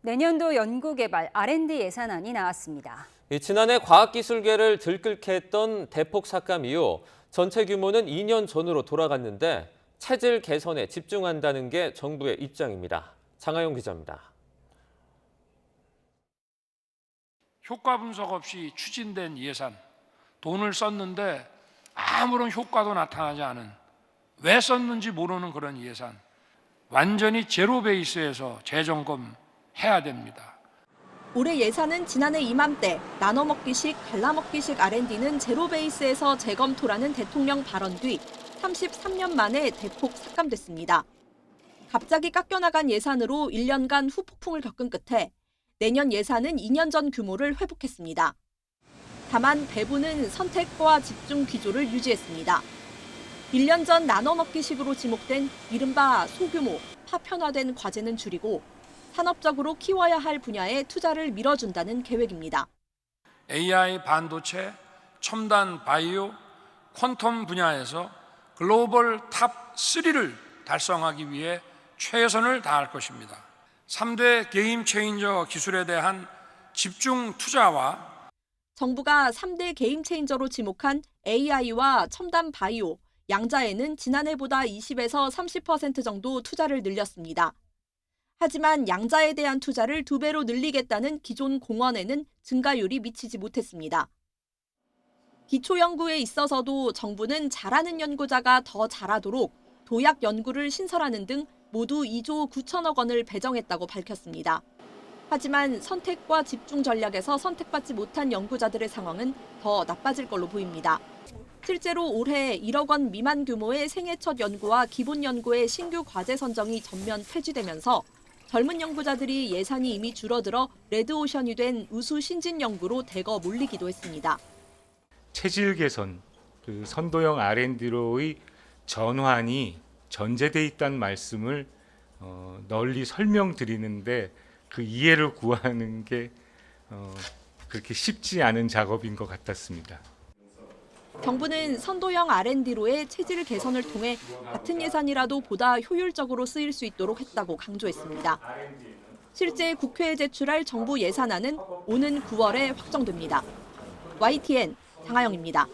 내년도 연구개발 R&D 예산안이 나왔습니다. 지난해 과학기술계를 들끓게 했던 대폭 삭감 이후 전체 규모는 2년 전으로 돌아갔는데 체질 개선에 집중한다는 게 정부의 입장입니다. 장하용 기자입니다. 효과 분석 없이 추진된 예산, 돈을 썼는데 아무런 효과도 나타나지 않은, 왜 썼는지 모르는 그런 예산, 완전히 제로 베이스에서 재점검해야 됩니다. 올해 예산은 지난해 이맘때 나눠먹기식, 갈라먹기식 R&D는 제로 베이스에서 재검토라는 대통령 발언 뒤 33년 만에 대폭 삭감됐습니다. 갑자기 깎여나간 예산으로 1년간 후폭풍을 겪은 끝에 내년 예산은 2년 전 규모를 회복했습니다. 다만 배분은 선택과 집중 기조를 유지했습니다. 1년 전 나눠먹기식으로 지목된 이른바 소규모, 파편화된 과제는 줄이고 산업적으로 키워야 할 분야에 투자를 밀어준다는 계획입니다. AI, 반도체, 첨단 바이오, 퀀텀 분야에서 글로벌 탑 3를 달성하기 위해 최선을 다할 것입니다. 3대 게임 체인저 기술에 대한 집중 투자와 정부가 3대 게임 체인저로 지목한 AI와 첨단 바이오, 양자에는 지난해보다 20에서 30% 정도 투자를 늘렸습니다. 하지만 양자에 대한 투자를 2배로 늘리겠다는 기존 공언에는 증가율이 미치지 못했습니다. 기초연구에 있어서도 정부는 잘하는 연구자가 더 잘하도록 도약 연구를 신설하는 등 모두 2조 9천억 원을 배정했다고 밝혔습니다. 하지만 선택과 집중 전략에서 선택받지 못한 연구자들의 상황은 더 나빠질 걸로 보입니다. 실제로 올해 1억 원 미만 규모의 생애 첫 연구와 기본 연구의 신규 과제 선정이 전면 폐지되면서 젊은 연구자들이 예산이 이미 줄어들어 레드오션이 된 우수 신진 연구로 대거 몰리기도 했습니다. 체질 개선, 선도형 R&D로의 전환이 전제돼 있다는 말씀을 널리 설명드리는데 그 이해를 구하는 게 그렇게 쉽지 않은 작업인 것 같았습니다. 정부는 선도형 R&D로의 체질 개선을 통해 같은 예산이라도 보다 효율적으로 쓰일 수 있도록 했다고 강조했습니다. 실제 국회에 제출할 정부 예산안은 오는 9월에 확정됩니다. YTN 장하영입니다.